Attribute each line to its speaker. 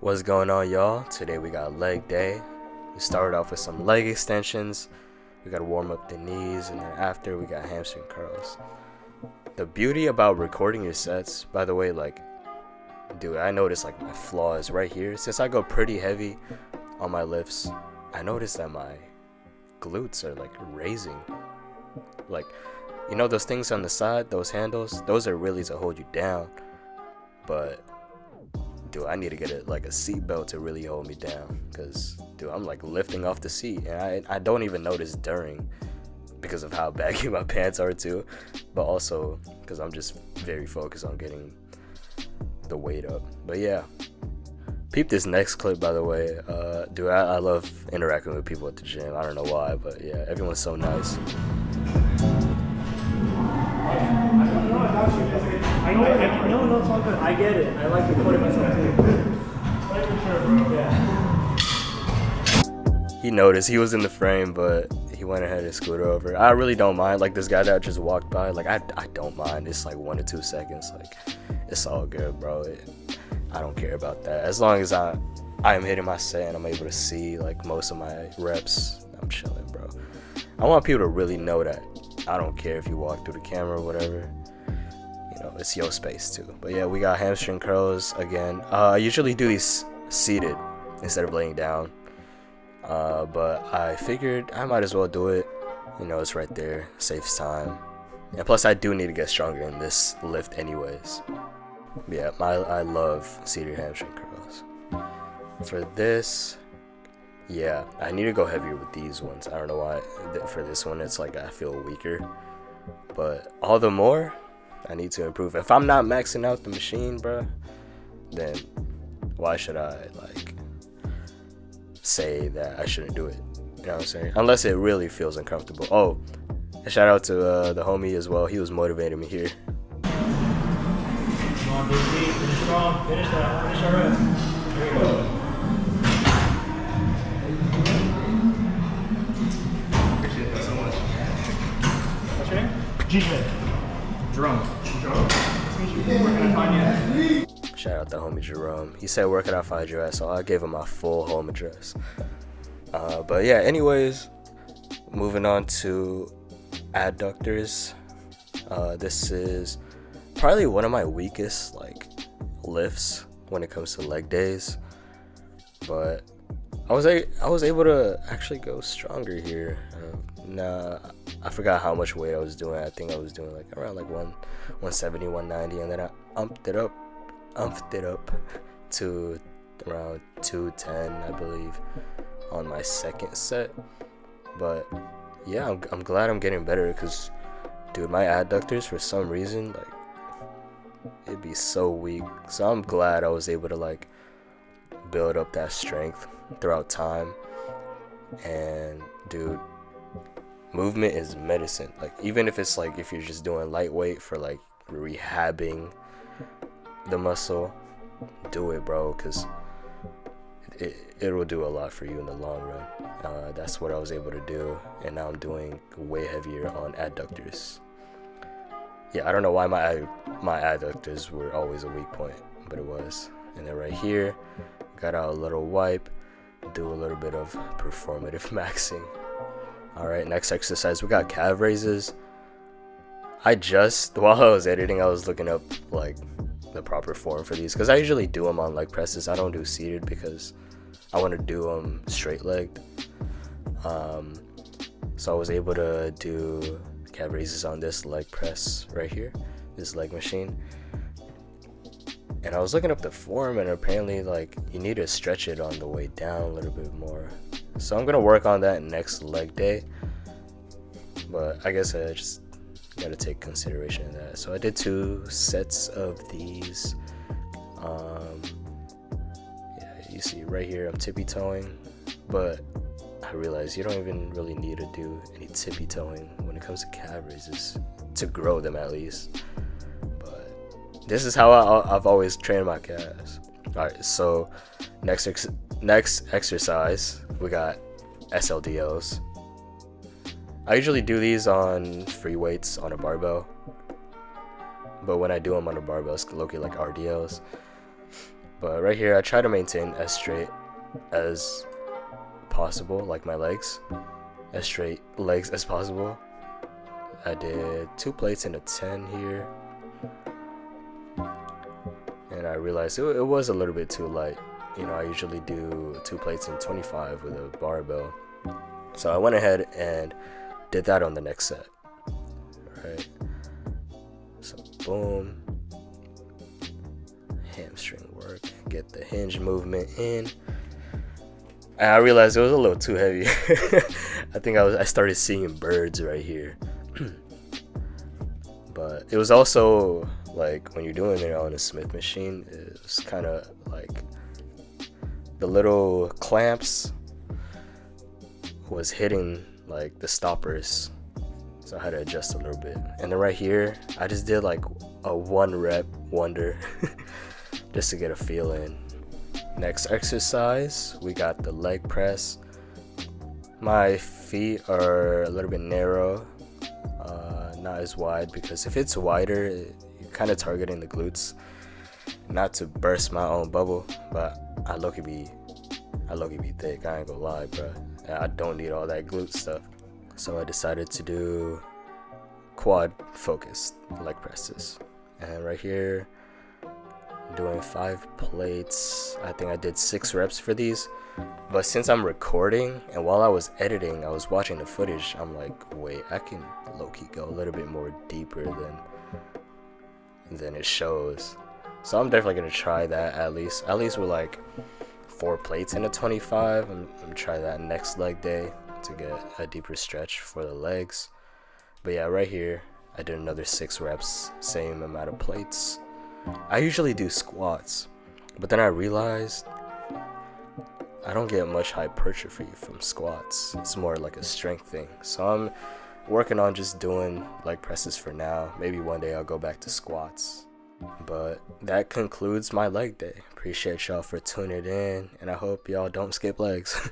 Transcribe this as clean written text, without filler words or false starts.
Speaker 1: What's going on, y'all? Today we got leg day. We started off with some leg extensions. We gotta warm up the knees, and then after we got hamstring curls. The beauty about recording your sets, by the way, like, dude, I noticed like my flaw is right here. Since I go pretty heavy on my lifts, I noticed that my glutes are like raising. Like, you know those things on the side, those handles, those are really to hold you down. But dude, I need to get a seat belt to really hold me down, because dude, I'm like lifting off the seat, and I don't even notice during, because of how baggy my pants are too, but also because I'm just very focused on getting the weight up. But yeah, peep this next clip, by the way. Dude, I love interacting with people at the gym. I don't know why, but yeah, everyone's so nice.
Speaker 2: No, it's all good. I get it. I like recording myself too. Yeah.
Speaker 1: He noticed he was in the frame, but he went ahead and scooted over. I really don't mind. Like, this guy that just walked by, like, I don't mind. It's like 1 or 2 seconds. Like, it's all good, bro. I don't care about that. As long as I am hitting my set and I'm able to see like most of my reps, I'm chilling, bro. I want people to really know that I don't care if you walk through the camera or whatever. You know, it's your space too. But yeah, we got hamstring curls again. I usually do these seated instead of laying down. But I figured I might as well do it. You know, it's right there, saves time. And plus, I do need to get stronger in this lift anyways. Yeah, I love seated hamstring curls. For this, yeah, I need to go heavier with these ones. I don't know why. For this one, it's like I feel weaker. But all the more, I need to improve. If I'm not maxing out the machine, bruh, then why should I like say that I shouldn't do it? You know what I'm saying? Unless it really feels uncomfortable. Oh, and shout out to the homie as well. He was motivating me here.
Speaker 2: Come on, big feet. Finish strong. Finish that. Finish our rep. There you go.
Speaker 3: Appreciate that so much.
Speaker 2: What's your name? G-Man.
Speaker 3: Jerome. Nice to meet you. Where can I find you?
Speaker 1: Shout out the homie Jerome. He said, "Where can I find you at?" So I gave him my full home address. But yeah, anyways, moving on to adductors. This is probably one of my weakest like lifts when it comes to leg days, but I was able to actually go stronger here. I forgot how much weight I was doing. I think I was doing like around like 170, 190, and then I umped it up to around 210, I believe, on my second set. But yeah, I'm glad I'm getting better, because dude, my adductors for some reason, like, it'd be so weak. So I'm glad I was able to like build up that strength throughout time. And dude, movement is medicine. Like, even if it's like if you're just doing lightweight for like rehabbing the muscle, do it, bro, because it will do a lot for you in the long run. That's what I was able to do, and now I'm doing way heavier on adductors. Yeah, I don't know why my adductors were always a weak point, but it was. And then right here, got out a little wipe, do a little bit of performative maxing. All right, next exercise, we got calf raises. While I was editing, I was looking up like the proper form for these, because I usually do them on leg presses. I don't do seated because I want to do them straight legged. So I was able to do calf raises on this leg press right here, this leg machine. And I was looking up the form, and apparently like you need to stretch it on the way down a little bit more. So I'm gonna work on that next leg day, but I guess I just gotta take consideration of that. So I did 2 sets of these. Yeah, you see right here I'm tippy toeing, but I realized you don't even really need to do any tippy toeing when it comes to calf raises, to grow them at least. But this is how I've always trained my calves. All right, so next exercise, we got SLDOs. I usually do these on free weights on a barbell, but when I do them on a barbell, it's located like RDLs. But right here, I try to maintain as straight as possible, like my legs, as straight legs as possible. I did 2 plates in a 10 here, and I realized it was a little bit too light. You know, I usually do 2 plates in 25 with a barbell, so I went ahead and did that on the next set. Right, so boom, hamstring work, get the hinge movement in. And I realized it was a little too heavy. I think I started seeing birds right here. But it was also like when you're doing it on a Smith machine, it's kind of like the little clamps was hitting like the stoppers, so I had to adjust a little bit. And then right here, I just did like a 1 rep wonder just to get a feel in. Next exercise, we got the leg press. My feet are a little bit narrow, not as wide, because if it's wider, you're kind of targeting the glutes. Not to burst my own bubble, but I low-key be thick, I ain't gonna lie, bro. I don't need all that glute stuff. So I decided to do quad focused leg presses. And right here, doing 5 plates. I think I did 6 reps for these. But since I'm recording, and while I was editing, I was watching the footage, I'm like, wait, I can low-key go a little bit more deeper than it shows. So I'm definitely gonna try that at least with like 4 plates in a 25. I'm gonna try that next leg day to get a deeper stretch for the legs. But yeah, right here, I did another 6 reps, same amount of plates. I usually do squats, but then I realized I don't get much hypertrophy from squats. It's more like a strength thing. So I'm working on just doing leg presses for now. Maybe one day I'll go back to squats. But that concludes my leg day. Appreciate y'all for tuning in, and I hope y'all don't skip legs.